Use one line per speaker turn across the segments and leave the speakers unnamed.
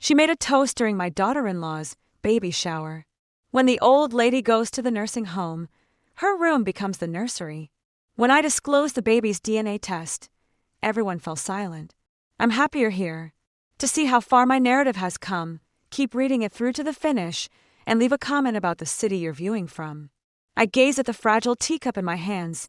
She made a toast during my daughter-in-law's baby shower. When the old lady goes to the nursing home, her room becomes the nursery. When I disclosed the baby's DNA test, everyone fell silent. I'm happy you're here. To see how far my narrative has come, keep reading it through to the finish and leave a comment about the city you're viewing from. I gaze at the fragile teacup in my hands,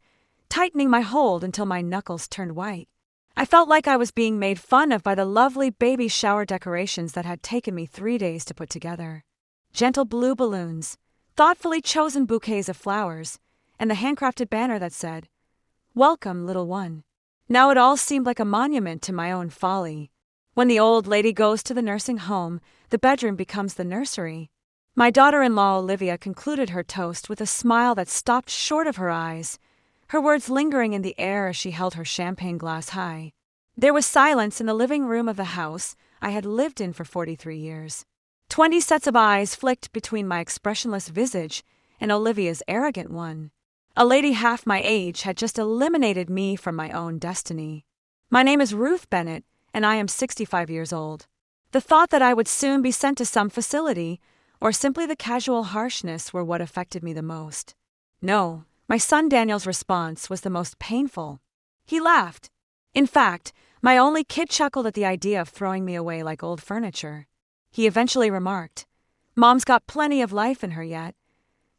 tightening my hold until my knuckles turned white. I felt like I was being made fun of by the lovely baby shower decorations that had taken me 3 days to put together. Gentle blue balloons, thoughtfully chosen bouquets of flowers, and the handcrafted banner that said, "Welcome, little one." Now it all seemed like a monument to my own folly. When the old lady goes to the nursing home, the bedroom becomes the nursery. My daughter-in-law Olivia concluded her toast with a smile that stopped short of her eyes, her words lingering in the air as she held her champagne glass high. There was silence in the living room of the house I had lived in for 43 years. 20 sets of eyes flicked between my expressionless visage and Olivia's arrogant one. A lady half my age had just eliminated me from my own destiny. My name is Ruth Bennett, and I am 65 years old. The thought that I would soon be sent to some facility, or simply the casual harshness, were what affected me the most. No, my son Daniel's response was the most painful. He laughed. In fact, my only kid chuckled at the idea of throwing me away like old furniture. He eventually remarked, "Mom's got plenty of life in her yet."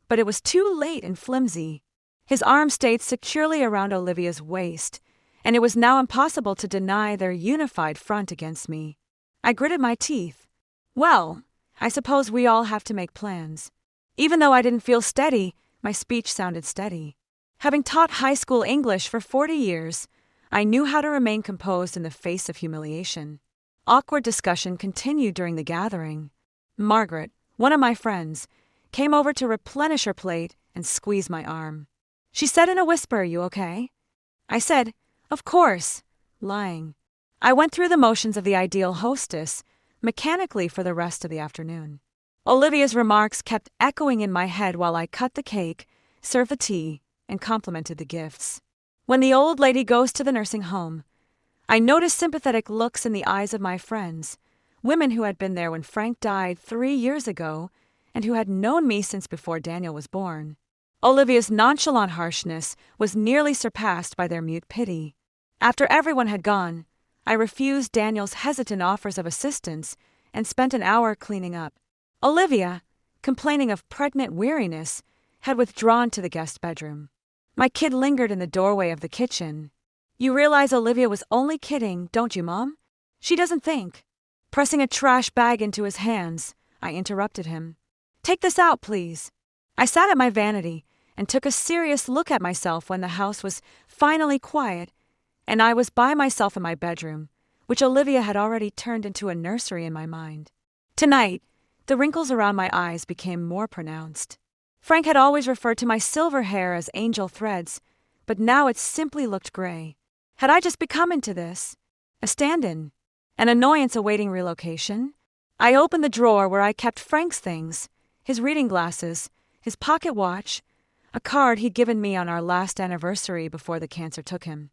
But it was too late and flimsy. His arm stayed securely around Olivia's waist, and it was now impossible to deny their unified front against me. I gritted my teeth. Well, I suppose we all have to make plans. Even though I didn't feel steady, my speech sounded steady. Having taught high school English for 40 years, I knew how to remain composed in the face of humiliation. Awkward discussion continued during the gathering. Margaret, one of my friends, came over to replenish her plate and squeeze my arm. She said in a whisper, "You okay?" I said, "Of course," lying. I went through the motions of the ideal hostess, mechanically for the rest of the afternoon. Olivia's remarks kept echoing in my head while I cut the cake, served the tea, and complimented the gifts. When the old lady goes to the nursing home, I noticed sympathetic looks in the eyes of my friends, women who had been there when Frank died 3 years ago and who had known me since before Daniel was born. Olivia's nonchalant harshness was nearly surpassed by their mute pity. After everyone had gone, I refused Daniel's hesitant offers of assistance and spent an hour cleaning up. Olivia, complaining of pregnant weariness, had withdrawn to the guest bedroom. My kid lingered in the doorway of the kitchen. "You realize Olivia was only kidding, don't you, Mom? She doesn't think." Pressing a trash bag into his hands, I interrupted him. "Take this out, please." I sat at my vanity and took a serious look at myself when the house was finally quiet and I was by myself in my bedroom, which Olivia had already turned into a nursery in my mind. Tonight, the wrinkles around my eyes became more pronounced. Frank had always referred to my silver hair as angel threads, but now it simply looked gray. Had I just become into this? A stand-in? An annoyance awaiting relocation? I opened the drawer where I kept Frank's things, his reading glasses, his pocket watch, a card he'd given me on our last anniversary before the cancer took him.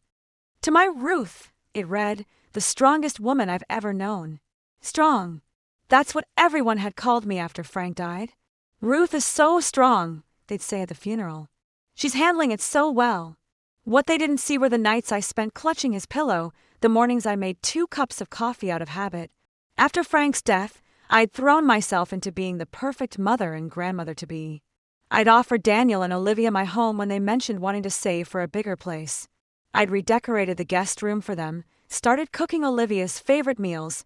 "To my Ruth," it read, "the strongest woman I've ever known." Strong. That's what everyone had called me after Frank died. "Ruth is so strong," they'd say at the funeral. "She's handling it so well." What they didn't see were the nights I spent clutching his pillow, the mornings I made 2 cups of coffee out of habit. After Frank's death, I'd thrown myself into being the perfect mother and grandmother-to-be. I'd offered Daniel and Olivia my home when they mentioned wanting to save for a bigger place. I'd redecorated the guest room for them, started cooking Olivia's favorite meals,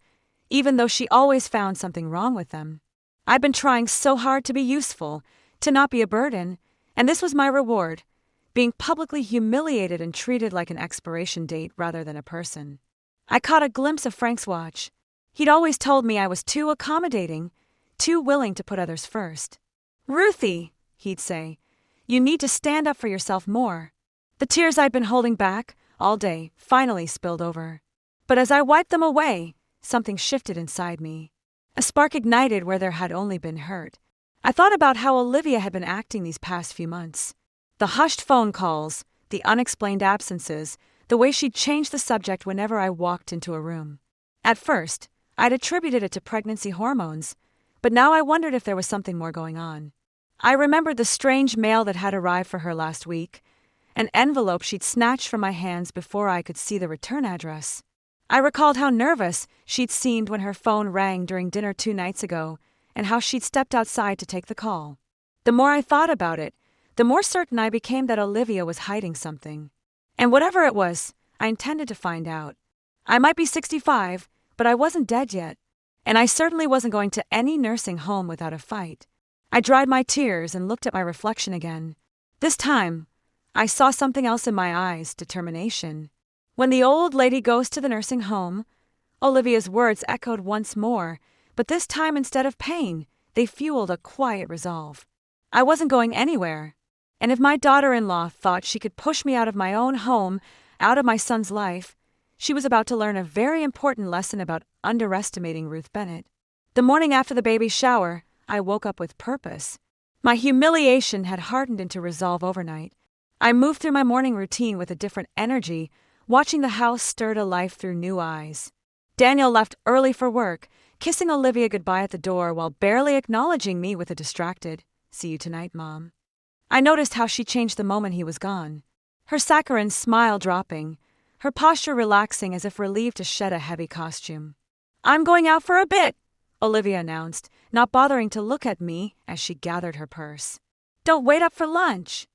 even though she always found something wrong with them. I'd been trying so hard to be useful, to not be a burden, and this was my reward, being publicly humiliated and treated like an expiration date rather than a person. I caught a glimpse of Frank's watch. He'd always told me I was too accommodating, too willing to put others first. "Ruthie," he'd say, "you need to stand up for yourself more." The tears I'd been holding back all day finally spilled over. But as I wiped them away, something shifted inside me. A spark ignited where there had only been hurt. I thought about how Olivia had been acting these past few months. The hushed phone calls, the unexplained absences, the way she'd changed the subject whenever I walked into a room. At first, I'd attributed it to pregnancy hormones, but now I wondered if there was something more going on. I remembered the strange mail that had arrived for her last week, an envelope she'd snatched from my hands before I could see the return address. I recalled how nervous she'd seemed when her phone rang during dinner 2 nights ago, and how she'd stepped outside to take the call. The more I thought about it, the more certain I became that Olivia was hiding something. And whatever it was, I intended to find out. I might be 65, but I wasn't dead yet, and I certainly wasn't going to any nursing home without a fight. I dried my tears and looked at my reflection again. This time, I saw something else in my eyes: determination. When the old lady goes to the nursing home, Olivia's words echoed once more, but this time instead of pain, they fueled a quiet resolve. I wasn't going anywhere, and if my daughter-in-law thought she could push me out of my own home, out of my son's life, she was about to learn a very important lesson about underestimating Ruth Bennett. The morning after the baby's shower, I woke up with purpose. My humiliation had hardened into resolve overnight. I moved through my morning routine with a different energy, watching the house stir to life through new eyes. Daniel left early for work, kissing Olivia goodbye at the door while barely acknowledging me with a distracted, "See you tonight, Mom." I noticed how she changed the moment he was gone. Her saccharine smile dropping, her posture relaxing as if relieved to shed a heavy costume. "I'm going out for a bit," Olivia announced, not bothering to look at me as she gathered her purse. "Don't wait up for lunch."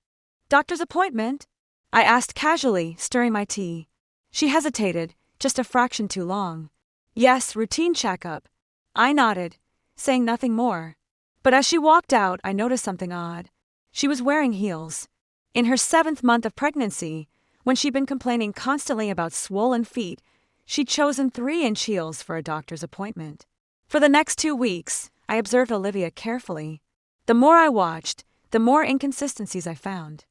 "Doctor's appointment?" I asked casually, stirring my tea. She hesitated, just a fraction too long. "Yes, routine checkup." I nodded, saying nothing more. But as she walked out, I noticed something odd. She was wearing heels. In her 7th month of pregnancy, when she'd been complaining constantly about swollen feet, she'd chosen 3-inch heels for a doctor's appointment. For the next 2 weeks, I observed Olivia carefully. The more I watched, the more inconsistencies I found.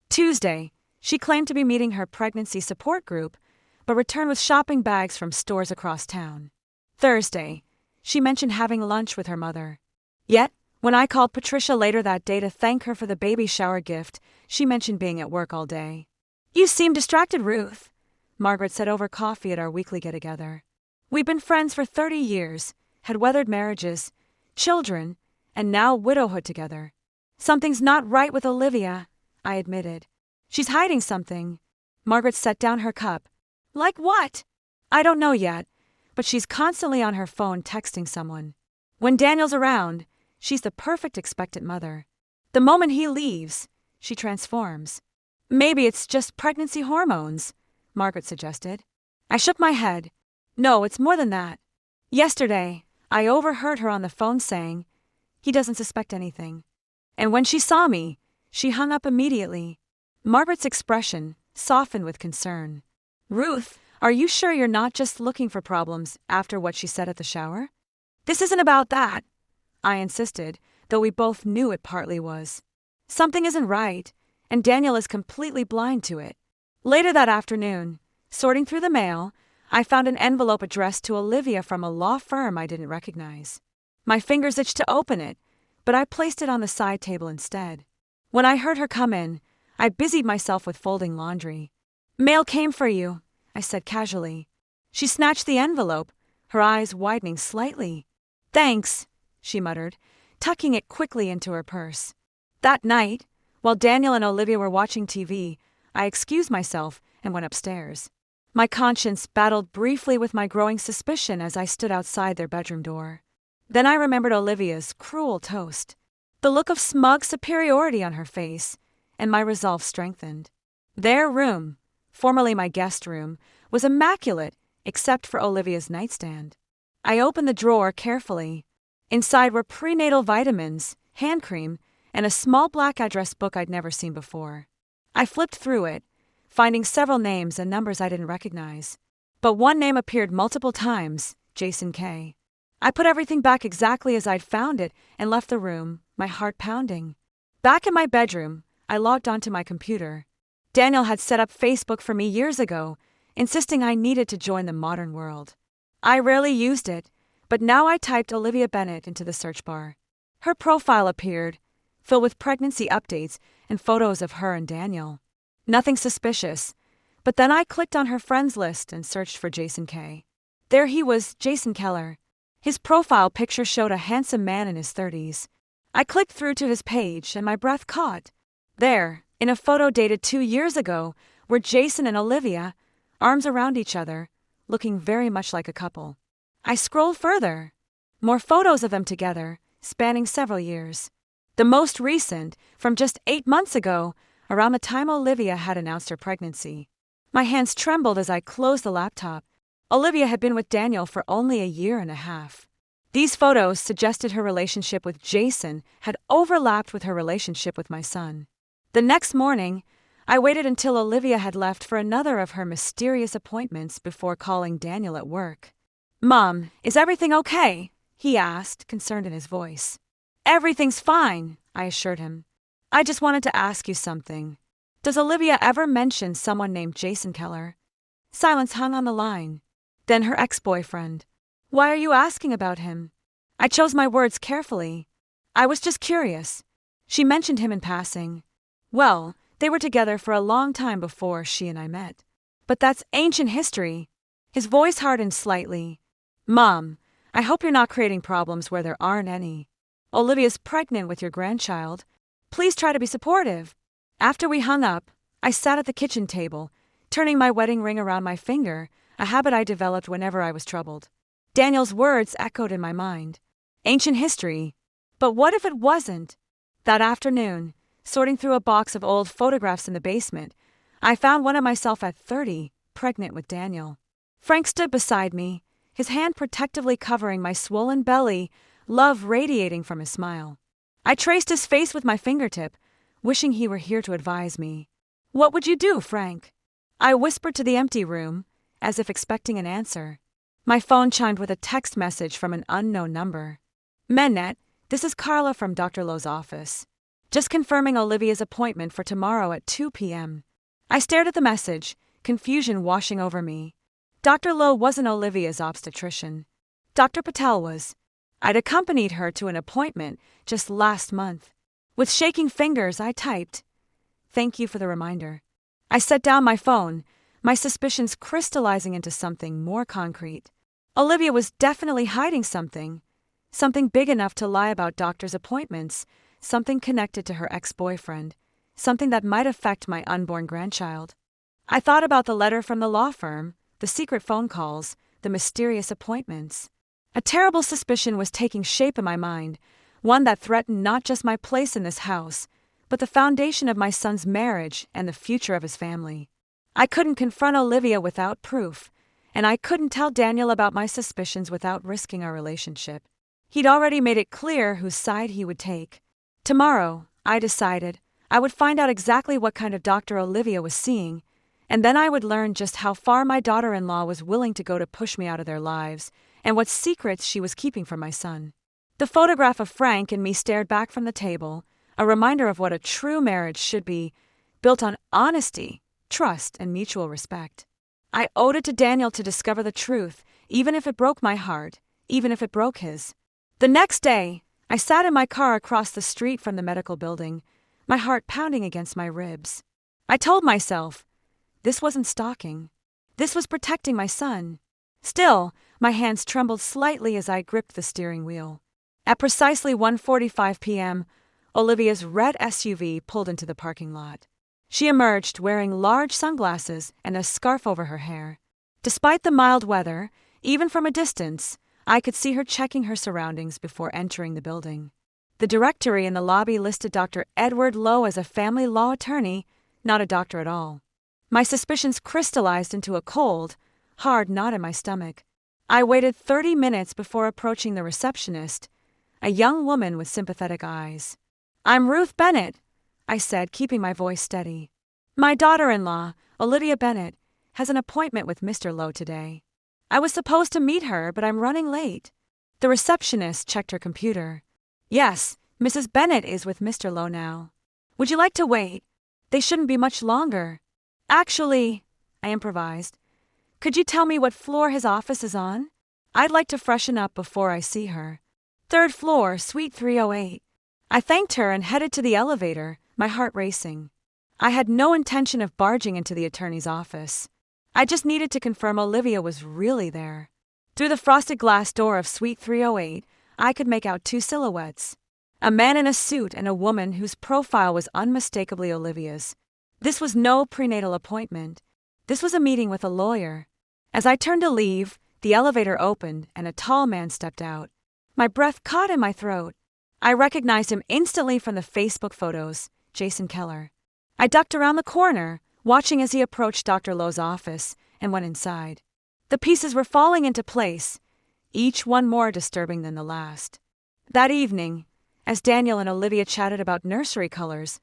Tuesday, she claimed to be meeting her pregnancy support group, but returned with shopping bags from stores across town. Thursday, she mentioned having lunch with her mother. Yet, when I called Patricia later that day to thank her for the baby shower gift, she mentioned being at work all day. "You seem distracted, Ruth," Margaret said over coffee at our weekly get-together. We'd been friends for 30 years, had weathered marriages, children, and now widowhood together. "Something's not right with Olivia," I admitted. "She's hiding something." Margaret set down her cup. "Like what?" "I don't know yet, but she's constantly on her phone texting someone. When Daniel's around, she's the perfect expectant mother. The moment he leaves, she transforms." "Maybe it's just pregnancy hormones," Margaret suggested. I shook my head. "No, it's more than that. Yesterday, I overheard her on the phone saying, 'He doesn't suspect anything.' And when she saw me, she hung up immediately." Margaret's expression softened with concern. "Ruth, are you sure you're not just looking for problems after what she said at the shower?" "This isn't about that," I insisted, though we both knew it partly was. "Something isn't right, and Daniel is completely blind to it." Later that afternoon, sorting through the mail, I found an envelope addressed to Olivia from a law firm I didn't recognize. My fingers itched to open it, but I placed it on the side table instead. When I heard her come in, I busied myself with folding laundry. "Mail came for you," I said casually. She snatched the envelope, her eyes widening slightly. "Thanks," she muttered, tucking it quickly into her purse. That night, while Daniel and Olivia were watching TV, I excused myself and went upstairs. My conscience battled briefly with my growing suspicion as I stood outside their bedroom door. Then I remembered Olivia's cruel toast, the look of smug superiority on her face, and my resolve strengthened. Their room, formerly my guest room, was immaculate except for Olivia's nightstand. I opened the drawer carefully. Inside were prenatal vitamins, hand cream, and a small black address book I'd never seen before. I flipped through it, finding several names and numbers I didn't recognize. But one name appeared multiple times: Jason K. I put everything back exactly as I'd found it and left the room, my heart pounding. Back in my bedroom, I logged onto my computer. Daniel had set up Facebook for me years ago, insisting I needed to join the modern world. I rarely used it, but now I typed Olivia Bennett into the search bar. Her profile appeared, filled with pregnancy updates and photos of her and Daniel. Nothing suspicious, but then I clicked on her friends list and searched for Jason K. There he was, Jason Keller, His profile picture showed a handsome man in his 30s. I clicked through to his page and my breath caught. There, in a photo dated 2 years ago, were Jason and Olivia, arms around each other, looking very much like a couple. I scrolled further. More photos of them together, spanning several years. The most recent, from just 8 months ago, around the time Olivia had announced her pregnancy. My hands trembled as I closed the laptop. Olivia had been with Daniel for only a year and a half. These photos suggested her relationship with Jason had overlapped with her relationship with my son. The next morning, I waited until Olivia had left for another of her mysterious appointments before calling Daniel at work. "Mom, is everything okay?" he asked, concerned in his voice. "Everything's fine," I assured him. "I just wanted to ask you something. Does Olivia ever mention someone named Jason Keller?" Silence hung on the line. Then her ex-boyfriend. "Why are you asking about him?" I chose my words carefully. "I was just curious. She mentioned him in passing. Well, they were together for a long time before she and I met. But that's ancient history." His voice hardened slightly. "Mom, I hope you're not creating problems where there aren't any. Olivia's pregnant with your grandchild. Please try to be supportive." After we hung up, I sat at the kitchen table, turning my wedding ring around my finger, a habit I developed whenever I was troubled. Daniel's words echoed in my mind. Ancient history. But what if it wasn't? That afternoon, sorting through a box of old photographs in the basement, I found one of myself at 30, pregnant with Daniel. Frank stood beside me, his hand protectively covering my swollen belly, love radiating from his smile. I traced his face with my fingertip, wishing he were here to advise me. "What would you do, Frank?" I whispered to the empty room, as if expecting an answer. My phone chimed with a text message from an unknown number. "Mennet, this is Carla from Dr. Lowe's office. Just confirming Olivia's appointment for tomorrow at 2 p.m. I stared at the message, confusion washing over me. Dr. Lowe wasn't Olivia's obstetrician. Dr. Patel was. I'd accompanied her to an appointment just last month. With shaking fingers, I typed, "Thank you for the reminder." I set down my phone, my suspicions crystallizing into something more concrete. Olivia was definitely hiding something big enough to lie about doctor's appointments, something connected to her ex-boyfriend, something that might affect my unborn grandchild. I thought about the letter from the law firm, the secret phone calls, the mysterious appointments. A terrible suspicion was taking shape in my mind, one that threatened not just my place in this house, but the foundation of my son's marriage and the future of his family. I couldn't confront Olivia without proof, and I couldn't tell Daniel about my suspicions without risking our relationship. He'd already made it clear whose side he would take. Tomorrow, I decided, I would find out exactly what kind of doctor Olivia was seeing, and then I would learn just how far my daughter-in-law was willing to go to push me out of their lives, and what secrets she was keeping from my son. The photograph of Frank and me stared back from the table, a reminder of what a true marriage should be, built on honesty, trust, and mutual respect. I owed it to Daniel to discover the truth, even if it broke my heart, even if it broke his. The next day, I sat in my car across the street from the medical building, my heart pounding against my ribs. I told myself, this wasn't stalking. This was protecting my son. Still, my hands trembled slightly as I gripped the steering wheel. At precisely 1:45 p.m., Olivia's red SUV pulled into the parking lot. She emerged wearing large sunglasses and a scarf over her hair. Despite the mild weather, even from a distance, I could see her checking her surroundings before entering the building. The directory in the lobby listed Dr. Edward Lowe as a family law attorney, not a doctor at all. My suspicions crystallized into a cold, hard knot in my stomach. I waited 30 minutes before approaching the receptionist, a young woman with sympathetic eyes. "I'm Ruth Bennett," I said, keeping my voice steady. "My daughter-in-law, Olivia Bennett, has an appointment with Mr. Lowe today. I was supposed to meet her, but I'm running late." The receptionist checked her computer. "Yes, Mrs. Bennett is with Mr. Lowe now. Would you like to wait? They shouldn't be much longer." "Actually," I improvised, "could you tell me what floor his office is on? I'd like to freshen up before I see her." "Third floor, suite 308. I thanked her and headed to the elevator, my heart racing. I had no intention of barging into the attorney's office. I just needed to confirm Olivia was really there. Through the frosted glass door of Suite 308, I could make out two silhouettes. A man in a suit and a woman whose profile was unmistakably Olivia's. This was no prenatal appointment. This was a meeting with a lawyer. As I turned to leave, the elevator opened and a tall man stepped out. My breath caught in my throat. I recognized him instantly from the Facebook photos, Jason Keller. I ducked around the corner, watching as he approached Dr. Lowe's office, and went inside. The pieces were falling into place, each one more disturbing than the last. That evening, as Daniel and Olivia chatted about nursery colors,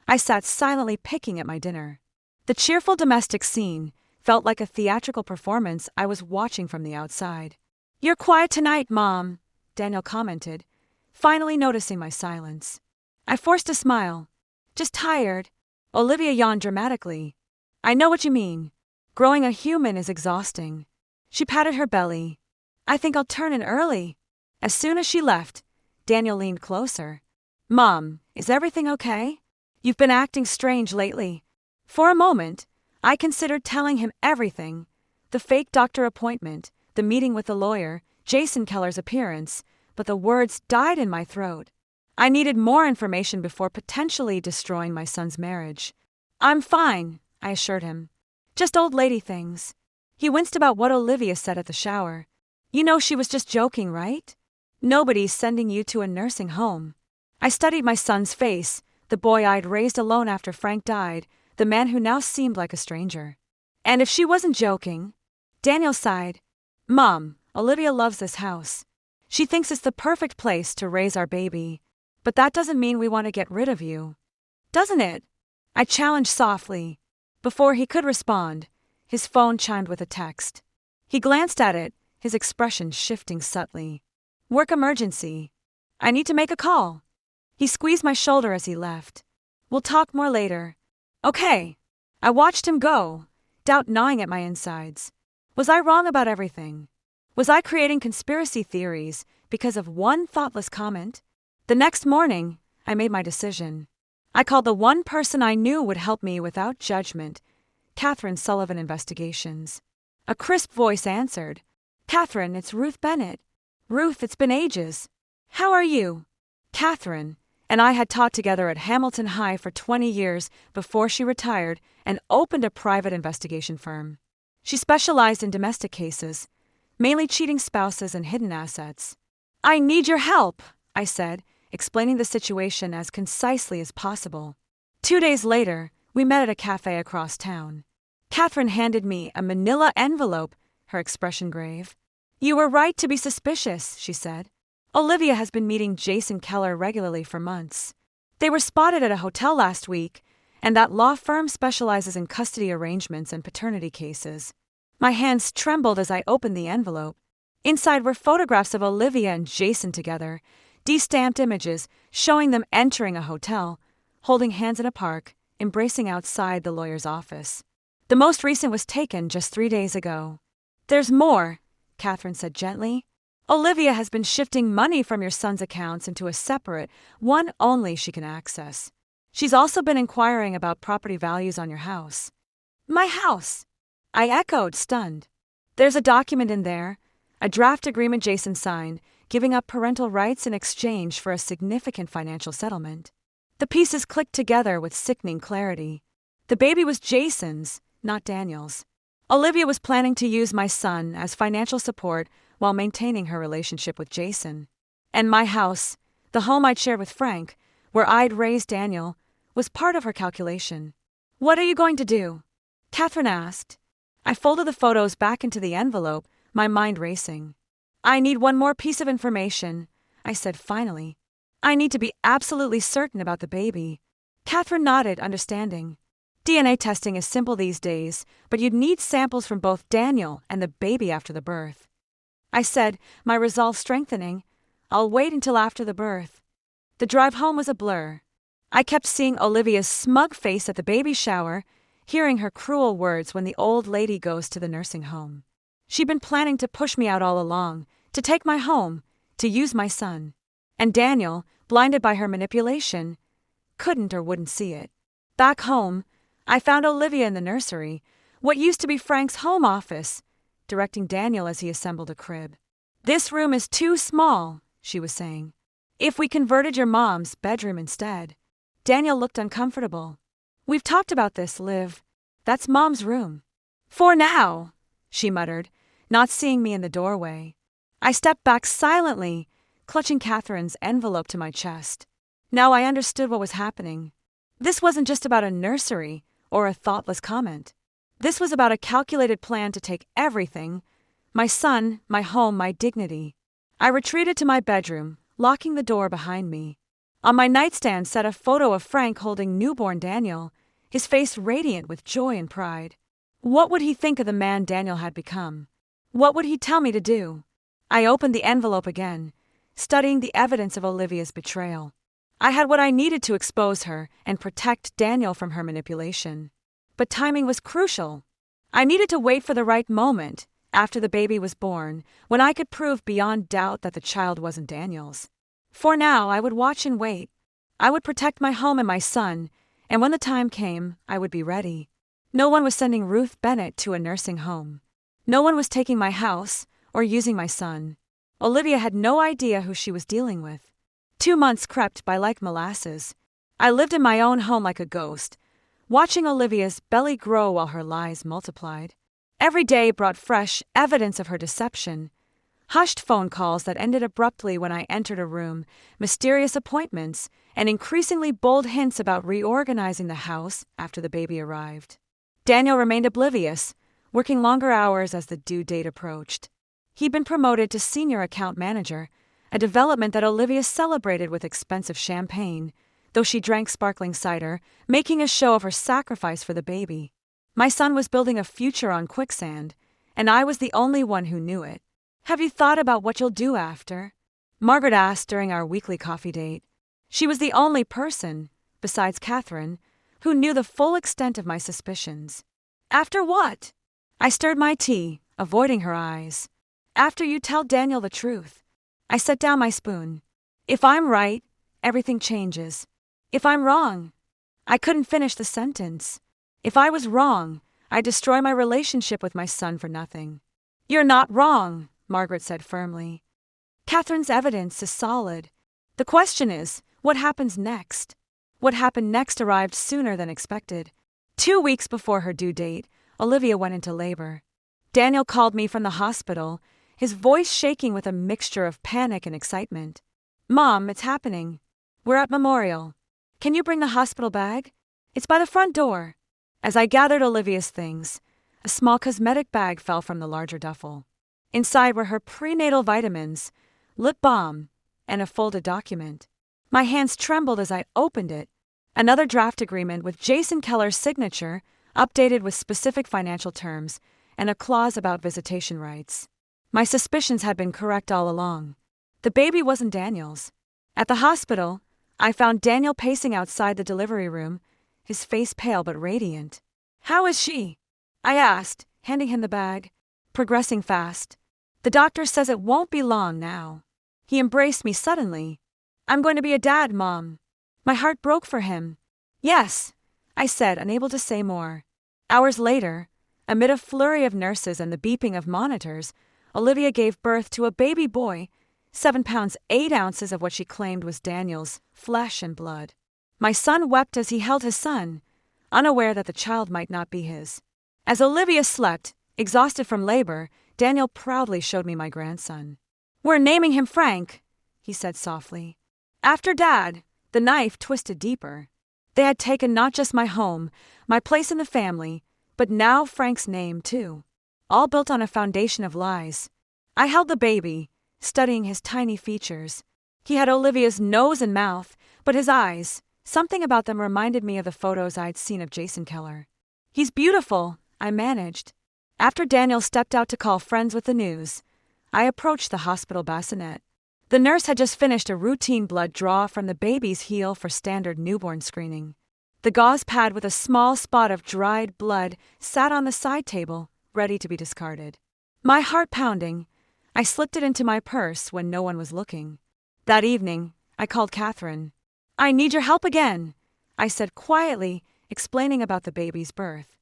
I sat silently picking at my dinner. The cheerful domestic scene felt like a theatrical performance I was watching from the outside. "You're quiet tonight, Mom," Daniel commented, finally noticing my silence. I forced a smile. "Just tired." Olivia yawned dramatically. "I know what you mean. Growing a human is exhausting." She patted her belly. "I think I'll turn in early." As soon as she left, Daniel leaned closer. "Mom, is everything okay? You've been acting strange lately." For a moment, I considered telling him everything. The fake doctor appointment, the meeting with the lawyer, Jason Keller's appearance, but the words died in my throat. I needed more information before potentially destroying my son's marriage. "I'm fine," I assured him. "Just old lady things." He winced about what Olivia said at the shower. "You know she was just joking, right? Nobody's sending you to a nursing home." I studied my son's face, the boy I'd raised alone after Frank died, the man who now seemed like a stranger. "And if she wasn't joking?" Daniel sighed. "Mom, Olivia loves this house. She thinks it's the perfect place to raise our baby. But that doesn't mean we want to get rid of you. Doesn't it?" I challenged softly. Before he could respond, his phone chimed with a text. He glanced at it, his expression shifting subtly. "Work emergency. I need to make a call." He squeezed my shoulder as he left. "We'll talk more later." "Okay." I watched him go, doubt gnawing at my insides. Was I wrong about everything? Was I creating conspiracy theories because of one thoughtless comment? The next morning, I made my decision. I called the one person I knew would help me without judgment, Catherine Sullivan Investigations. A crisp voice answered. "Catherine, it's Ruth Bennett." "Ruth, it's been ages. How are you?" Catherine and I had taught together at Hamilton High for 20 years before she retired and opened a private investigation firm. She specialized in domestic cases, mainly cheating spouses and hidden assets. "I need your help," I said, explaining the situation as concisely as possible. 2 days later, we met at a cafe across town. Catherine handed me a manila envelope, her expression grave. "You were right to be suspicious," she said. "Olivia has been meeting Jason Keller regularly for months. They were spotted at a hotel last week, and that law firm specializes in custody arrangements and paternity cases." My hands trembled as I opened the envelope. Inside were photographs of Olivia and Jason together, de-stamped images showing them entering a hotel, holding hands in a park, embracing outside the lawyer's office. The most recent was taken just 3 days ago. "There's more," Catherine said gently. "Olivia has been shifting money from your son's accounts into a separate, one only she can access. She's also been inquiring about property values on your house." "My house?" I echoed, stunned. "There's a document in there, a draft agreement Jason signed, giving up parental rights in exchange for a significant financial settlement." The pieces clicked together with sickening clarity. The baby was Jason's, not Daniel's. Olivia was planning to use my son as financial support while maintaining her relationship with Jason. And my house, the home I'd shared with Frank, where I'd raised Daniel, was part of her calculation. "What are you going to do?" Catherine asked. I folded the photos back into the envelope, my mind racing. "I need one more piece of information," I said finally. "I need to be absolutely certain about the baby." Catherine nodded, understanding. "DNA testing is simple these days, but you'd need samples from both Daniel and the baby after the birth." I said, my resolve strengthening. "I'll wait until after the birth." The drive home was a blur. I kept seeing Olivia's smug face at the baby shower, hearing her cruel words when the old lady goes to the nursing home. She'd been planning to push me out all along, to take my home, to use my son. And Daniel, blinded by her manipulation, couldn't or wouldn't see it. Back home, I found Olivia in the nursery, what used to be Frank's home office, directing Daniel as he assembled a crib. "This room is too small," she was saying. "If we converted your mom's bedroom instead." Daniel looked uncomfortable. "We've talked about this, Liv. That's Mom's room." "For now," she muttered, not seeing me in the doorway. I stepped back silently, clutching Catherine's envelope to my chest. Now I understood what was happening. This wasn't just about a nursery or a thoughtless comment. This was about a calculated plan to take everything: my son, my home, my dignity. I retreated to my bedroom, locking the door behind me. On my nightstand sat a photo of Frank holding newborn Daniel, his face radiant with joy and pride. What would he think of the man Daniel had become? What would he tell me to do? I opened the envelope again, studying the evidence of Olivia's betrayal. I had what I needed to expose her and protect Daniel from her manipulation. But timing was crucial. I needed to wait for the right moment, after the baby was born, when I could prove beyond doubt that the child wasn't Daniel's. For now, I would watch and wait. I would protect my home and my son, and when the time came, I would be ready. No one was sending Ruth Bennett to a nursing home. No one was taking my house or using my son. Olivia had no idea who she was dealing with. 2 months crept by like molasses. I lived in my own home like a ghost, watching Olivia's belly grow while her lies multiplied. Every day brought fresh evidence of her deception. Hushed phone calls that ended abruptly when I entered a room, mysterious appointments, and increasingly bold hints about reorganizing the house after the baby arrived. Daniel remained oblivious, working longer hours as the due date approached. He'd been promoted to senior account manager, a development that Olivia celebrated with expensive champagne, though she drank sparkling cider, making a show of her sacrifice for the baby. My son was building a future on quicksand, and I was the only one who knew it. "Have you thought about what you'll do after?" Margaret asked during our weekly coffee date. She was the only person, besides Catherine, who knew the full extent of my suspicions. "After what?" I stirred my tea, avoiding her eyes. "After you tell Daniel the truth." I set down my spoon. "If I'm right, everything changes. If I'm wrong..." I couldn't finish the sentence. If I was wrong, I'd destroy my relationship with my son for nothing. "You're not wrong," Margaret said firmly. "Catherine's evidence is solid. The question is, what happens next?" What happened next arrived sooner than expected. 2 weeks before her due date, Olivia went into labor. Daniel called me from the hospital, his voice shaking with a mixture of panic and excitement. "Mom, it's happening. We're at Memorial. Can you bring the hospital bag? It's by the front door." As I gathered Olivia's things, a small cosmetic bag fell from the larger duffel. Inside were her prenatal vitamins, lip balm, and a folded document. My hands trembled as I opened it. Another draft agreement with Jason Keller's signature, updated with specific financial terms, and a clause about visitation rights. My suspicions had been correct all along. The baby wasn't Daniel's. At the hospital, I found Daniel pacing outside the delivery room, his face pale but radiant. "How is she?" I asked, handing him the bag. "Progressing fast. The doctor says it won't be long now." He embraced me suddenly. "I'm going to be a dad, Mom." My heart broke for him. "Yes," I said, unable to say more. Hours later, amid a flurry of nurses and the beeping of monitors, Olivia gave birth to a baby boy, 7 pounds 8 ounces of what she claimed was Daniel's flesh and blood. My son wept as he held his son, unaware that the child might not be his. As Olivia slept, exhausted from labor, Daniel proudly showed me my grandson. "We're naming him Frank," he said softly. After Dad, the knife twisted deeper. They had taken not just my home, my place in the family, but now Frank's name too. All built on a foundation of lies. I held the baby, studying his tiny features. He had Olivia's nose and mouth, but his eyes, something about them reminded me of the photos I'd seen of Jason Keller. "He's beautiful," I managed. After Daniel stepped out to call friends with the news, I approached the hospital bassinet. The nurse had just finished a routine blood draw from the baby's heel for standard newborn screening. The gauze pad with a small spot of dried blood sat on the side table, ready to be discarded. My heart pounding, I slipped it into my purse when no one was looking. That evening, I called Catherine. "I need your help again," I said quietly, explaining about the baby's birth.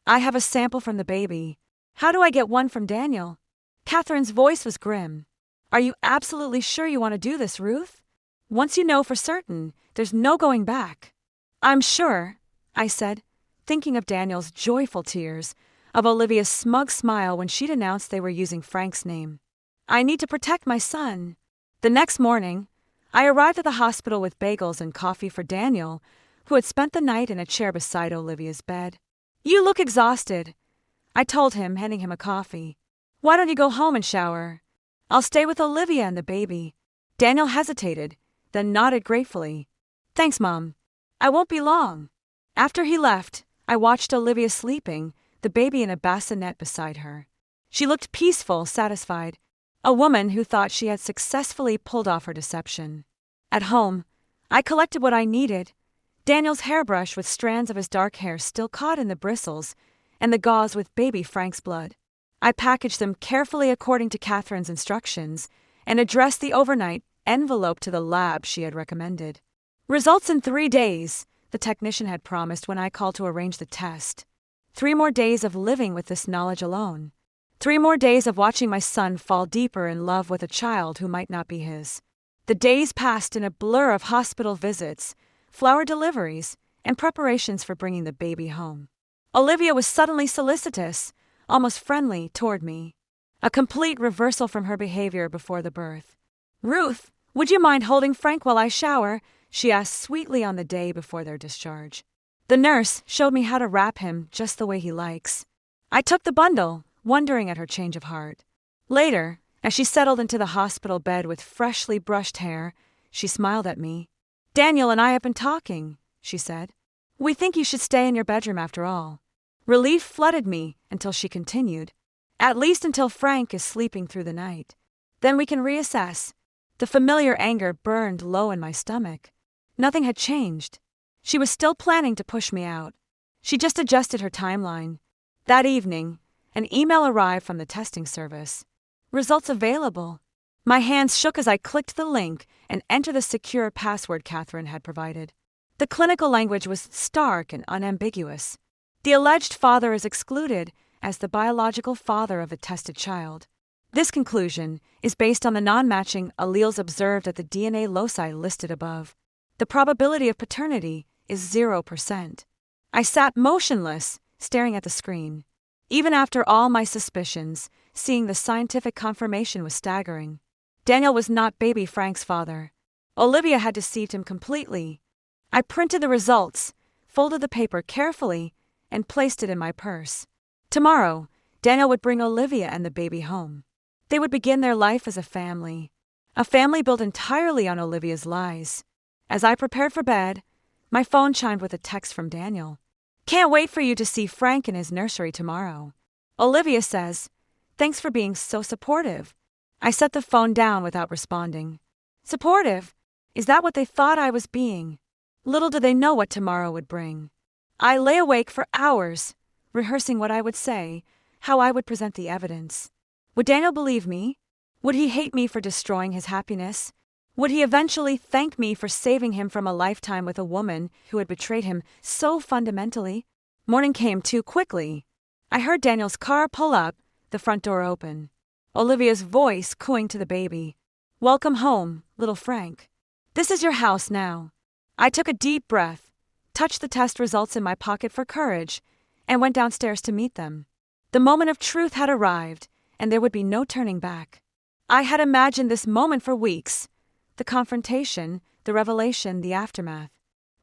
"I have a sample from the baby. How do I get one from Daniel? Catherine's voice was grim. Are you absolutely sure you want to do this, Ruth? Once you know for certain, there's no going back. I'm sure, I said, thinking of Daniel's joyful tears, of Olivia's smug smile when she'd announced they were using Frank's name. I need to protect my son. The next morning, I arrived at the hospital with bagels and coffee for Daniel, who had spent the night in a chair beside Olivia's bed. You look exhausted, I told him, handing him a coffee. Why don't you go home and shower? I'll stay with Olivia and the baby. Daniel hesitated, then nodded gratefully. Thanks, Mom. I won't be long. After he left, I watched Olivia sleeping, the baby in a bassinet beside her. She looked peaceful, satisfied, a woman who thought she had successfully pulled off her deception. At home, I collected what I needed: Daniel's hairbrush with strands of his dark hair still caught in the bristles, and the gauze with baby Frank's blood. I packaged them carefully according to Catherine's instructions and addressed the overnight envelope to the lab she had recommended. Results in 3 days, the technician had promised when I called to arrange the test. 3 more days of living with this knowledge alone. 3 more days of watching my son fall deeper in love with a child who might not be his. The days passed in a blur of hospital visits, flower deliveries, and preparations for bringing the baby home. Olivia was suddenly solicitous, almost friendly, toward me. A complete reversal from her behavior before the birth. Ruth, would you mind holding Frank while I shower? She asked sweetly on the day before their discharge. The nurse showed me how to wrap him just the way he likes. I took the bundle, wondering at her change of heart. Later, as she settled into the hospital bed with freshly brushed hair, she smiled at me. Daniel and I have been talking, she said. We think you should stay in your bedroom after all. Relief flooded me until she continued. At least until Frank is sleeping through the night. Then we can reassess. The familiar anger burned low in my stomach. Nothing had changed. She was still planning to push me out. She just adjusted her timeline. That evening, an email arrived from the testing service. Results available. My hands shook as I clicked the link and entered the secure password Catherine had provided. The clinical language was stark and unambiguous. The alleged father is excluded as the biological father of the tested child. This conclusion is based on the non-matching alleles observed at the DNA loci listed above. The probability of paternity is 0%. I sat motionless, staring at the screen. Even after all my suspicions, seeing the scientific confirmation was staggering. Daniel was not baby Frank's father. Olivia had deceived him completely. I printed the results, folded the paper carefully, and placed it in my purse. Tomorrow, Daniel would bring Olivia and the baby home. They would begin their life as a family built entirely on Olivia's lies. As I prepared for bed, my phone chimed with a text from Daniel. Can't wait for you to see Frank in his nursery tomorrow. Olivia says, thanks for being so supportive. I set the phone down without responding. Supportive? Is that what they thought I was being? Little did they know what tomorrow would bring. I lay awake for hours, rehearsing what I would say, how I would present the evidence. Would Daniel believe me? Would he hate me for destroying his happiness? Would he eventually thank me for saving him from a lifetime with a woman who had betrayed him so fundamentally? Morning came too quickly. I heard Daniel's car pull up, the front door open. Olivia's voice cooing to the baby. Welcome home, little Frank. This is your house now. I took a deep breath, touched the test results in my pocket for courage, and went downstairs to meet them. The moment of truth had arrived, and there would be no turning back. I had imagined this moment for weeks. The confrontation, the revelation, the aftermath.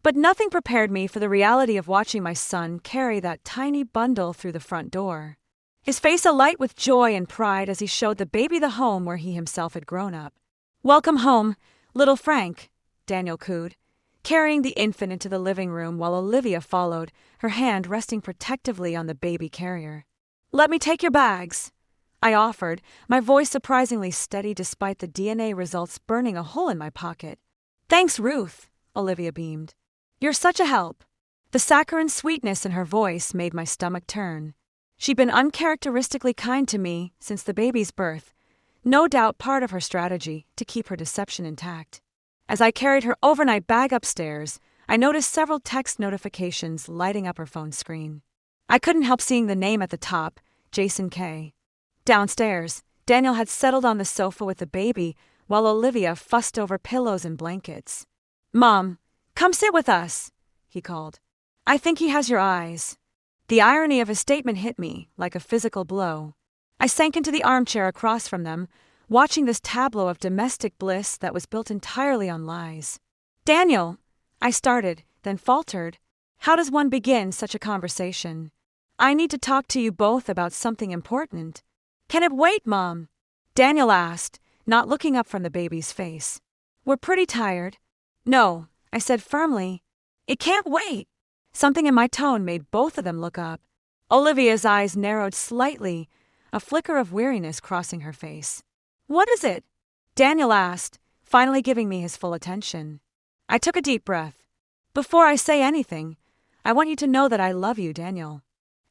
But nothing prepared me for the reality of watching my son carry that tiny bundle through the front door. His face alight with joy and pride as he showed the baby the home where he himself had grown up. Welcome home, little Frank, Daniel cooed, carrying the infant into the living room while Olivia followed, her hand resting protectively on the baby carrier. Let me take your bags, I offered, my voice surprisingly steady despite the DNA results burning a hole in my pocket. Thanks, Ruth, Olivia beamed. You're such a help. The saccharine sweetness in her voice made my stomach turn. She'd been uncharacteristically kind to me since the baby's birth, no doubt part of her strategy to keep her deception intact. As I carried her overnight bag upstairs, I noticed several text notifications lighting up her phone screen. I couldn't help seeing the name at the top, Jason K. Downstairs, Daniel had settled on the sofa with the baby while Olivia fussed over pillows and blankets. "Mom, come sit with us," he called. "I think he has your eyes." The irony of his statement hit me like a physical blow. I sank into the armchair across from them, watching this tableau of domestic bliss that was built entirely on lies. "Daniel," I started, then faltered. "How does one begin such a conversation? I need to talk to you both about something important." "Can it wait, Mom?" Daniel asked, not looking up from the baby's face. "We're pretty tired." "No," I said firmly. "It can't wait." Something in my tone made both of them look up. Olivia's eyes narrowed slightly, a flicker of weariness crossing her face. "What is it?" Daniel asked, finally giving me his full attention. I took a deep breath. "Before I say anything, I want you to know that I love you, Daniel.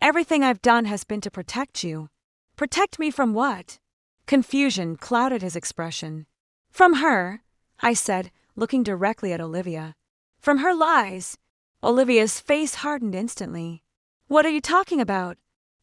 Everything I've done has been to protect you." "Protect me from what?" Confusion clouded his expression. "From her," I said, looking directly at Olivia. "From her lies." Olivia's face hardened instantly. "What are you talking about?"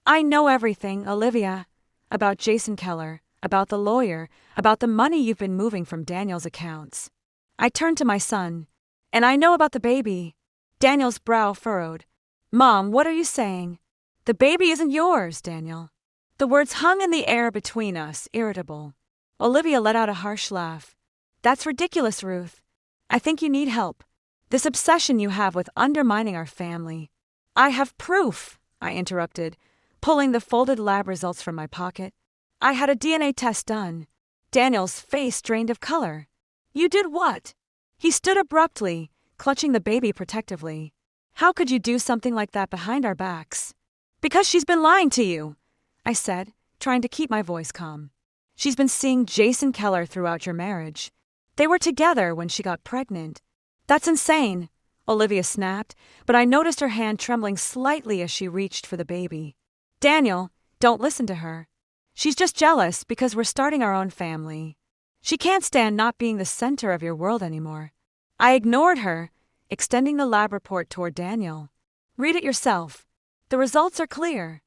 "I know everything, Olivia. About Jason Keller, about the lawyer, about the money you've been moving from Daniel's accounts." I turned to my son. "And I know about the baby." Daniel's brow furrowed. "Mom, what are you saying?" "The baby isn't yours, Daniel." The words hung in the air between us, irritable. Olivia let out a harsh laugh. "That's ridiculous, Ruth. I think you need help. This obsession you have with undermining our family." "I have proof," I interrupted, pulling the folded lab results from my pocket. "I had a DNA test done." Daniel's face drained of color. "You did what?" He stood abruptly, clutching the baby protectively. "How could you do something like that behind our backs?" "Because she's been lying to you," I said, trying to keep my voice calm. "She's been seeing Jason Keller throughout your marriage. They were together when she got pregnant." "That's insane," Olivia snapped, but I noticed her hand trembling slightly as she reached for the baby. "Daniel, don't listen to her. She's just jealous because we're starting our own family. She can't stand not being the center of your world anymore." I ignored her, extending the lab report toward Daniel. "Read it yourself. The results are clear."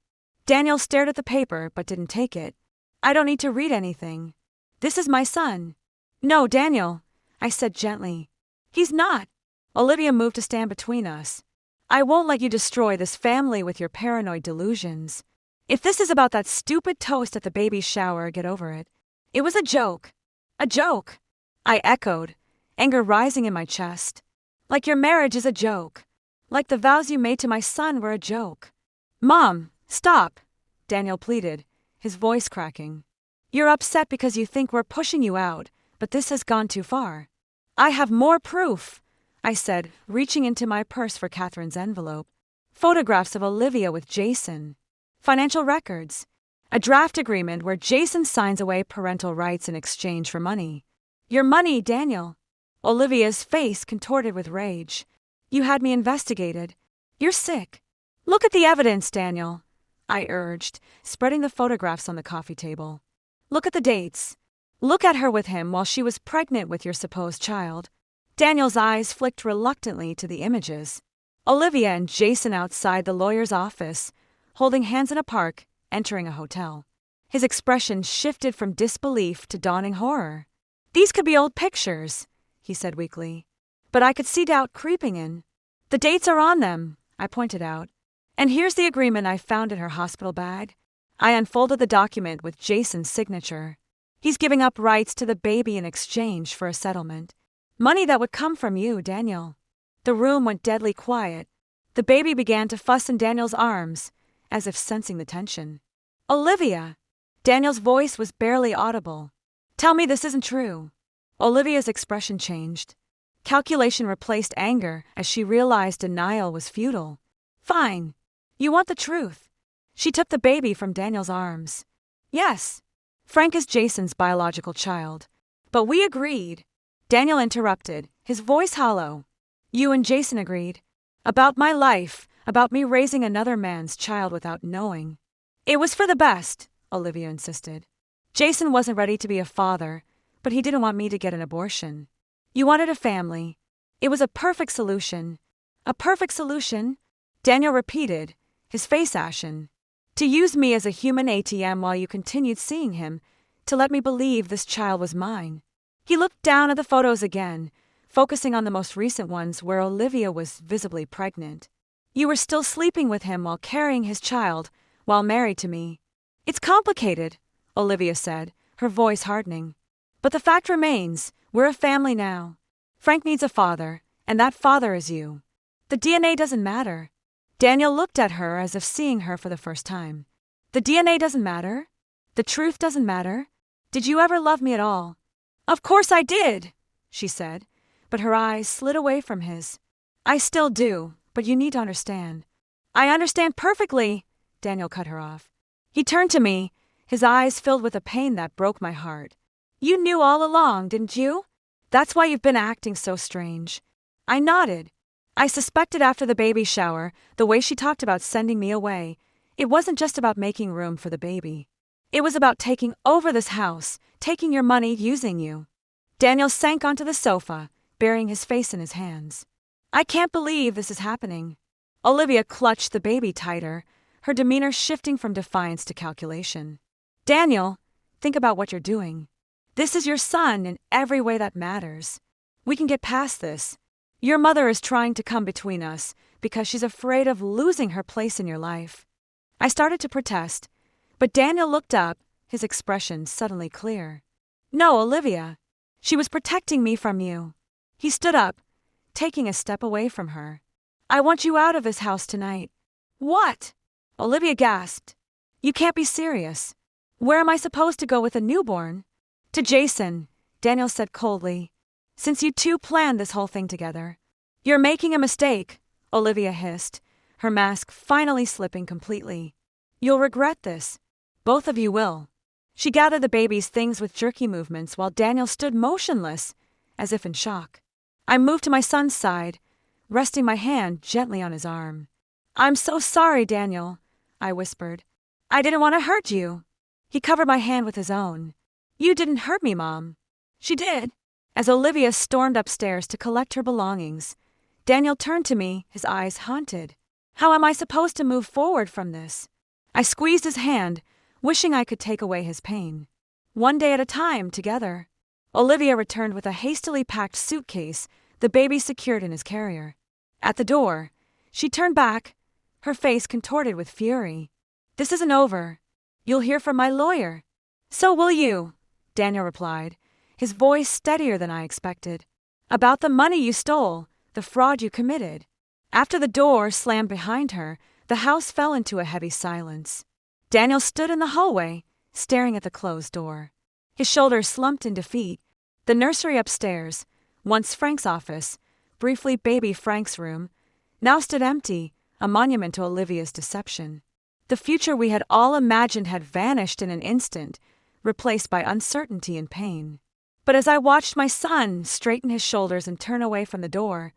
Daniel stared at the paper but didn't take it. "I don't need to read anything. This is my son." "No, Daniel," I said gently. "He's not." Olivia moved to stand between us. "I won't let you destroy this family with your paranoid delusions. If this is about that stupid toast at the baby's shower, get over it. It was a joke." "A joke," I echoed, anger rising in my chest. "Like your marriage is a joke. Like the vows you made to my son were a joke." "Mom, stop," Daniel pleaded, his voice cracking. "You're upset because you think we're pushing you out, but this has gone too far." "I have more proof," I said, reaching into my purse for Catherine's envelope. "Photographs of Olivia with Jason. Financial records. A draft agreement where Jason signs away parental rights in exchange for money." "Your money, Daniel." Olivia's face contorted with rage. "You had me investigated. You're sick." "Look at the evidence, Daniel," I urged, spreading the photographs on the coffee table. "Look at the dates. Look at her with him while she was pregnant with your supposed child." Daniel's eyes flicked reluctantly to the images. Olivia and Jason outside the lawyer's office, holding hands in a park, entering a hotel. His expression shifted from disbelief to dawning horror. "These could be old pictures," he said weakly. But I could see doubt creeping in. "The dates are on them," I pointed out. "And here's the agreement I found in her hospital bag." I unfolded the document with Jason's signature. "He's giving up rights to the baby in exchange for a settlement. Money that would come from you, Daniel." The room went deadly quiet. The baby began to fuss in Daniel's arms, as if sensing the tension. "Olivia!" Daniel's voice was barely audible. "Tell me this isn't true." Olivia's expression changed. Calculation replaced anger as she realized denial was futile. "Fine. You want the truth." She took the baby from Daniel's arms. "Yes. Frank is Jason's biological child. But we agreed." Daniel interrupted, his voice hollow. "You and Jason agreed. About my life, about me raising another man's child without knowing." "It was for the best," Olivia insisted. "Jason wasn't ready to be a father, but he didn't want me to get an abortion. You wanted a family. It was a perfect solution." "A perfect solution?" Daniel repeated, his face ashen. To use me as a human ATM while you continued seeing him, to let me believe this child was mine. He looked down at the photos again, focusing on the most recent ones where Olivia was visibly pregnant. You were still sleeping with him while carrying his child, while married to me. It's complicated, Olivia said, her voice hardening. But the fact remains, we're a family now. Frank needs a father, and that father is you. The DNA doesn't matter. Daniel looked at her as if seeing her for the first time. The DNA doesn't matter? The truth doesn't matter? Did you ever love me at all? Of course I did, she said, but her eyes slid away from his. I still do, but you need to understand. I understand perfectly, Daniel cut her off. He turned to me, his eyes filled with a pain that broke my heart. You knew all along, didn't you? That's why you've been acting so strange. I nodded. I suspected after the baby shower, the way she talked about sending me away, it wasn't just about making room for the baby. It was about taking over this house, taking your money, using you. Daniel sank onto the sofa, burying his face in his hands. I can't believe this is happening. Olivia clutched the baby tighter, her demeanor shifting from defiance to calculation. Daniel, think about what you're doing. This is your son in every way that matters. We can get past this. Your mother is trying to come between us because she's afraid of losing her place in your life. I started to protest, but Daniel looked up, his expression suddenly clear. No, Olivia. She was protecting me from you. He stood up, taking a step away from her. I want you out of this house tonight. What? Olivia gasped. You can't be serious. Where am I supposed to go with a newborn? To Jason, Daniel said coldly. Since you two planned this whole thing together. You're making a mistake, Olivia hissed, her mask finally slipping completely. You'll regret this. Both of you will. She gathered the baby's things with jerky movements while Daniel stood motionless, as if in shock. I moved to my son's side, resting my hand gently on his arm. I'm so sorry, Daniel, I whispered. I didn't want to hurt you. He covered my hand with his own. You didn't hurt me, Mom. She did. As Olivia stormed upstairs to collect her belongings, Daniel turned to me, his eyes haunted. How am I supposed to move forward from this? I squeezed his hand, wishing I could take away his pain. One day at a time, together. Olivia returned with a hastily packed suitcase, the baby secured in his carrier. At the door, she turned back, her face contorted with fury. This isn't over. You'll hear from my lawyer. So will you, Daniel replied, his voice steadier than I expected. About the money you stole, the fraud you committed. After the door slammed behind her, the house fell into a heavy silence. Daniel stood in the hallway, staring at the closed door. His shoulders slumped in defeat. The nursery upstairs, once Frank's office, briefly baby Frank's room, now stood empty, a monument to Olivia's deception. The future we had all imagined had vanished in an instant, replaced by uncertainty and pain. But as I watched my son straighten his shoulders and turn away from the door,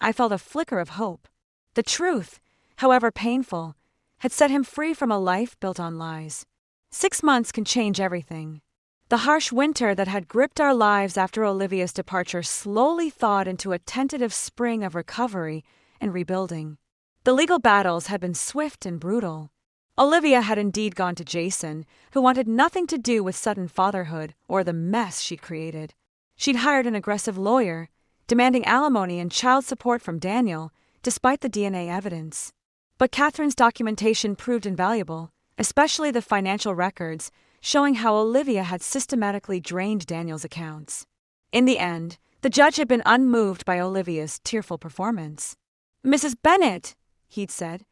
I felt a flicker of hope. The truth, however painful, had set him free from a life built on lies. 6 months can change everything. The harsh winter that had gripped our lives after Olivia's departure slowly thawed into a tentative spring of recovery and rebuilding. The legal battles had been swift and brutal. Olivia had indeed gone to Jason, who wanted nothing to do with sudden fatherhood or the mess she'd created. She'd hired an aggressive lawyer, demanding alimony and child support from Daniel, despite the DNA evidence. But Catherine's documentation proved invaluable, especially the financial records, showing how Olivia had systematically drained Daniel's accounts. In the end, the judge had been unmoved by Olivia's tearful performance. Mrs. Bennett, he'd said,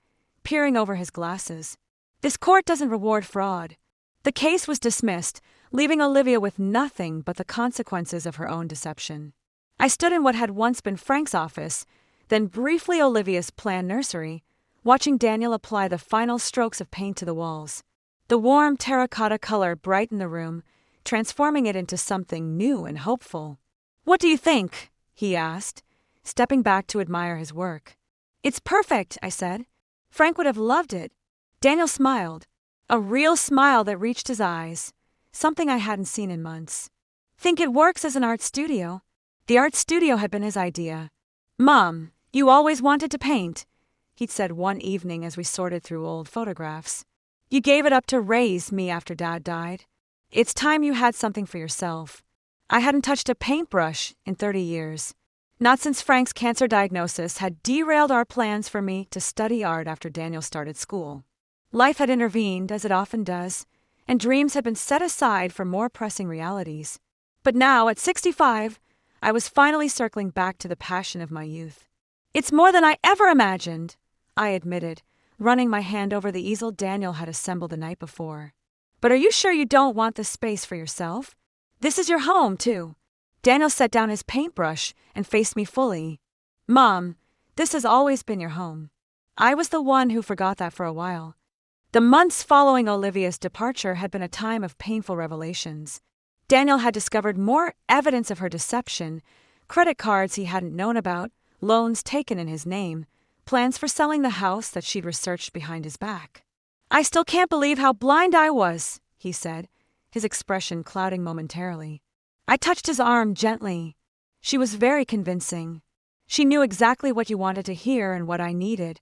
peering over his glasses. This court doesn't reward fraud. The case was dismissed, leaving Olivia with nothing but the consequences of her own deception. I stood in what had once been Frank's office, then briefly Olivia's planned nursery, watching Daniel apply the final strokes of paint to the walls. The warm terracotta color brightened the room, transforming it into something new and hopeful. What do you think? He asked, stepping back to admire his work. It's perfect, I said. Frank would have loved it. Daniel smiled, a real smile that reached his eyes, something I hadn't seen in months. Think it works as an art studio? The art studio had been his idea. Mom, you always wanted to paint, he'd said one evening as we sorted through old photographs. You gave it up to raise me after Dad died. It's time you had something for yourself. I hadn't touched a paintbrush in 30 years. Not since Frank's cancer diagnosis had derailed our plans for me to study art after Daniel started school. Life had intervened, as it often does, and dreams had been set aside for more pressing realities. But now, at 65, I was finally circling back to the passion of my youth. It's more than I ever imagined, I admitted, running my hand over the easel Daniel had assembled the night before. But are you sure you don't want this space for yourself? This is your home, too. Daniel set down his paintbrush and faced me fully. Mom, this has always been your home. I was the one who forgot that for a while. The months following Olivia's departure had been a time of painful revelations. Daniel had discovered more evidence of her deception, credit cards he hadn't known about, loans taken in his name, plans for selling the house that she'd researched behind his back. I still can't believe how blind I was, he said, his expression clouding momentarily. I touched his arm gently. She was very convincing. She knew exactly what you wanted to hear and what I needed.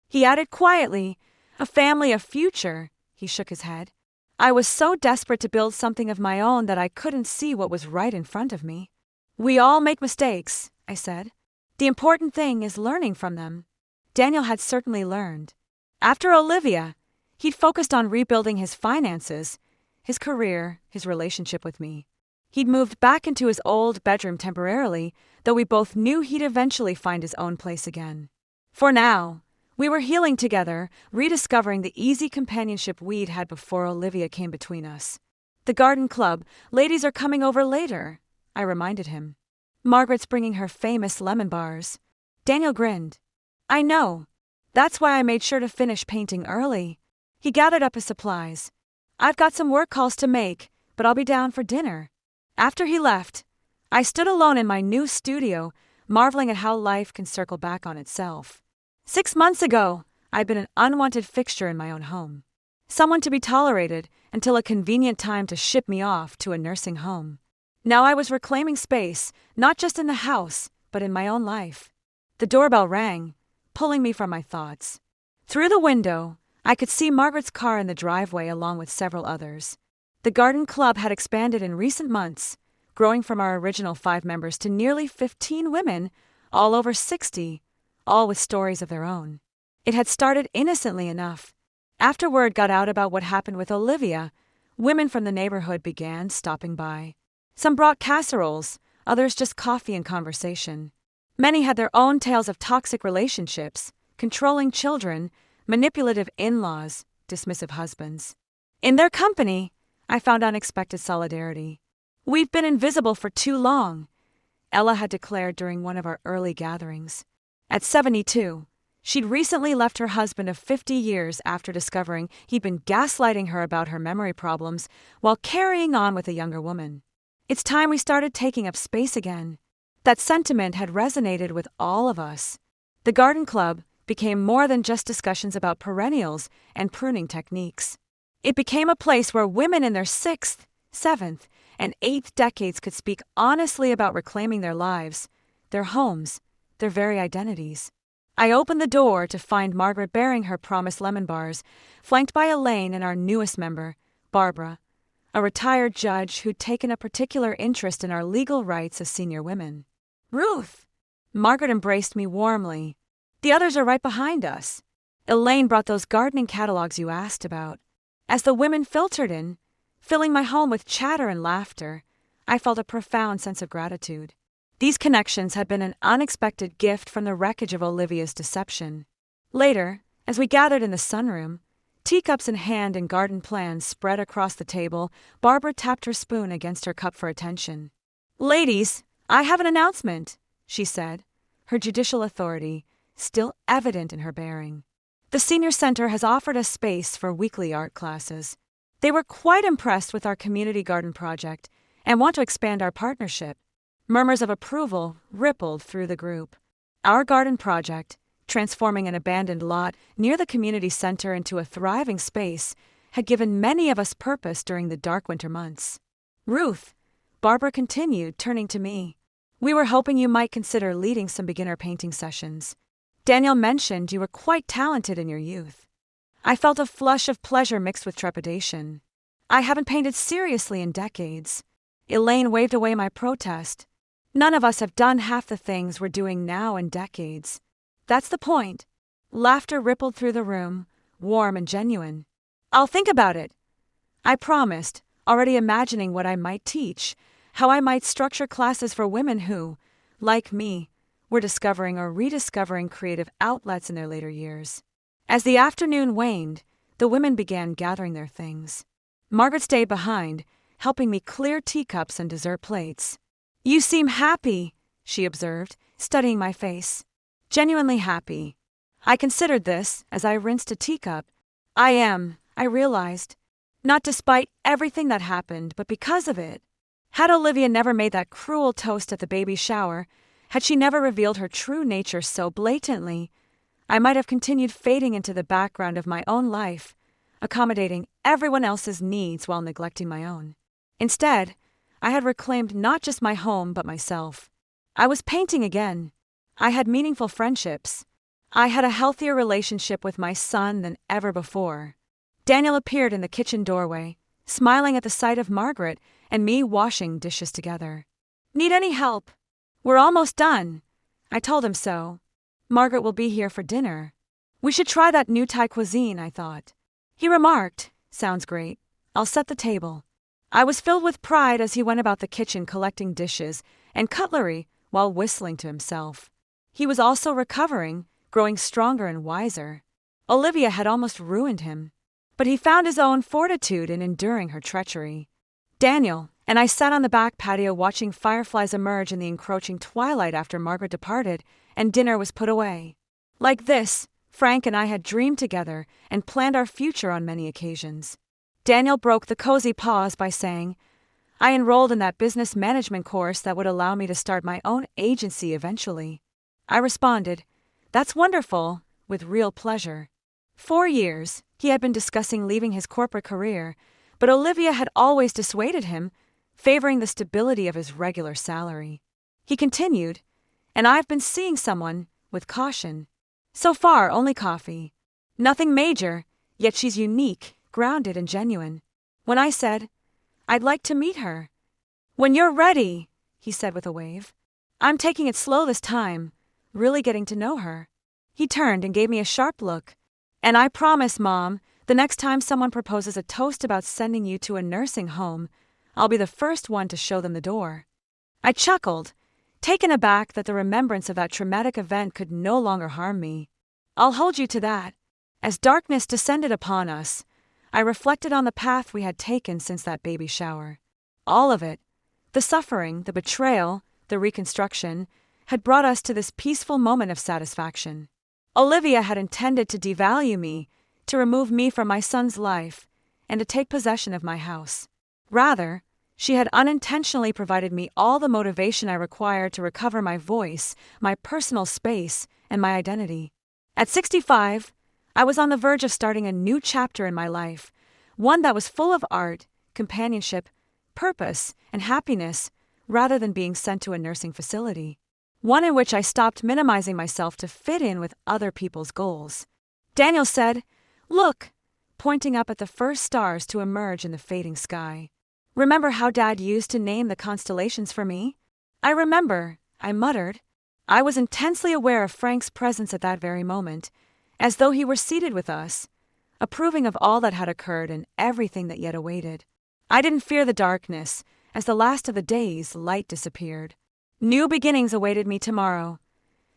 He added quietly, a family, a future. He shook his head. I was so desperate to build something of my own that I couldn't see what was right in front of me. We all make mistakes, I said. The important thing is learning from them. Daniel had certainly learned. After Olivia, he'd focused on rebuilding his finances, his career, his relationship with me. He'd moved back into his old bedroom temporarily, though we both knew he'd eventually find his own place again. For now, we were healing together, rediscovering the easy companionship we'd had before Olivia came between us. The garden club, ladies are coming over later, I reminded him. Margaret's bringing her famous lemon bars. Daniel grinned. I know. That's why I made sure to finish painting early. He gathered up his supplies. I've got some work calls to make, but I'll be down for dinner. After he left, I stood alone in my new studio, marveling at how life can circle back on itself. 6 months ago, I'd been an unwanted fixture in my own home. Someone to be tolerated until a convenient time to ship me off to a nursing home. Now I was reclaiming space, not just in the house, but in my own life. The doorbell rang, pulling me from my thoughts. Through the window, I could see Margaret's car in the driveway along with several others. The garden club had expanded in recent months, growing from our original 5 members to nearly 15 women, all over 60, all with stories of their own. It had started innocently enough. After word got out about what happened with Olivia, women from the neighborhood began stopping by. Some brought casseroles, others just coffee and conversation. Many had their own tales of toxic relationships, controlling children, manipulative in-laws, dismissive husbands. In their company, I found unexpected solidarity. We've been invisible for too long, Ella had declared during one of our early gatherings. At 72, she'd recently left her husband of 50 years after discovering he'd been gaslighting her about her memory problems while carrying on with a younger woman. It's time we started taking up space again. That sentiment had resonated with all of us. The garden club became more than just discussions about perennials and pruning techniques. It became a place where women in their 6th, 7th, and 8th decades could speak honestly about reclaiming their lives, their homes, their very identities. I opened the door to find Margaret bearing her promised lemon bars, flanked by Elaine and our newest member, Barbara, a retired judge who'd taken a particular interest in our legal rights as senior women. Ruth! Margaret embraced me warmly. The others are right behind us. Elaine brought those gardening catalogs you asked about. As the women filtered in, filling my home with chatter and laughter, I felt a profound sense of gratitude. These connections had been an unexpected gift from the wreckage of Olivia's deception. Later, as we gathered in the sunroom, teacups in hand and garden plans spread across the table, Barbara tapped her spoon against her cup for attention. Ladies, I have an announcement, she said, her judicial authority still evident in her bearing. The Senior Center has offered us space for weekly art classes. They were quite impressed with our community garden project and want to expand our partnership. Murmurs of approval rippled through the group. Our garden project, transforming an abandoned lot near the community center into a thriving space, had given many of us purpose during the dark winter months. Ruth, Barbara continued, turning to me, we were hoping you might consider leading some beginner painting sessions. Daniel mentioned you were quite talented in your youth. I felt a flush of pleasure mixed with trepidation. I haven't painted seriously in decades. Elaine waved away my protest. None of us have done half the things we're doing now in decades. That's the point. Laughter rippled through the room, warm and genuine. I'll think about it, I promised, already imagining what I might teach, how I might structure classes for women who, like me, were discovering or rediscovering creative outlets in their later years. As the afternoon waned, the women began gathering their things. Margaret stayed behind, helping me clear teacups and dessert plates. You seem happy, she observed, studying my face. Genuinely happy. I considered this as I rinsed a teacup. I am, I realized. Not despite everything that happened, but because of it. Had Olivia never made that cruel toast at the baby shower, had she never revealed her true nature so blatantly, I might have continued fading into the background of my own life, accommodating everyone else's needs while neglecting my own. Instead, I had reclaimed not just my home but myself. I was painting again. I had meaningful friendships. I had a healthier relationship with my son than ever before. Daniel appeared in the kitchen doorway, smiling at the sight of Margaret and me washing dishes together. Need any help? We're almost done. I told him so. Margaret will be here for dinner. We should try that new Thai cuisine, I thought. He remarked, sounds great. I'll set the table. I was filled with pride as he went about the kitchen collecting dishes and cutlery while whistling to himself. He was also recovering, growing stronger and wiser. Olivia had almost ruined him, but he found his own fortitude in enduring her treachery. Daniel and I sat on the back patio watching fireflies emerge in the encroaching twilight after Margaret departed and dinner was put away. Like this, Frank and I had dreamed together and planned our future on many occasions. Daniel broke the cozy pause by saying, I enrolled in that business management course that would allow me to start my own agency eventually. I responded, that's wonderful, with real pleasure. 4 years, he had been discussing leaving his corporate career, but Olivia had always dissuaded him, favoring the stability of his regular salary. He continued, and I've been seeing someone, with caution. So far, only coffee. Nothing major, yet she's unique, grounded and genuine. When I said, I'd like to meet her. When you're ready, he said with a wave. I'm taking it slow this time, really getting to know her. He turned and gave me a sharp look. And I promise, Mom, the next time someone proposes a toast about sending you to a nursing home, I'll be the first one to show them the door. I chuckled, taken aback that the remembrance of that traumatic event could no longer harm me. I'll hold you to that. As darkness descended upon us, I reflected on the path we had taken since that baby shower. All of it, the suffering, the betrayal, the reconstruction, had brought us to this peaceful moment of satisfaction. Olivia had intended to devalue me, to remove me from my son's life, and to take possession of my house. Rather, she had unintentionally provided me all the motivation I required to recover my voice, my personal space, and my identity. At 65, I was on the verge of starting a new chapter in my life, one that was full of art, companionship, purpose, and happiness, rather than being sent to a nursing facility. One in which I stopped minimizing myself to fit in with other people's goals. Daniel said, Look, pointing up at the first stars to emerge in the fading sky. Remember how Dad used to name the constellations for me? I remember, I muttered. I was intensely aware of Frank's presence at that very moment, as though he were seated with us, approving of all that had occurred and everything that yet awaited. I didn't fear the darkness, as the last of the day's light disappeared. New beginnings awaited me tomorrow.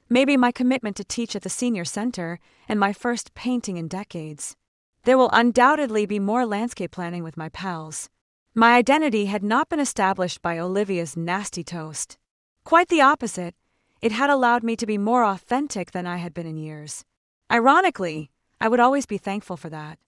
Maybe my commitment to teach at the senior center and my first painting in decades. There will undoubtedly be more landscape planning with my pals. My identity had not been established by Olivia's nasty toast. Quite the opposite, it had allowed me to be more authentic than I had been in years. Ironically, I would always be thankful for that.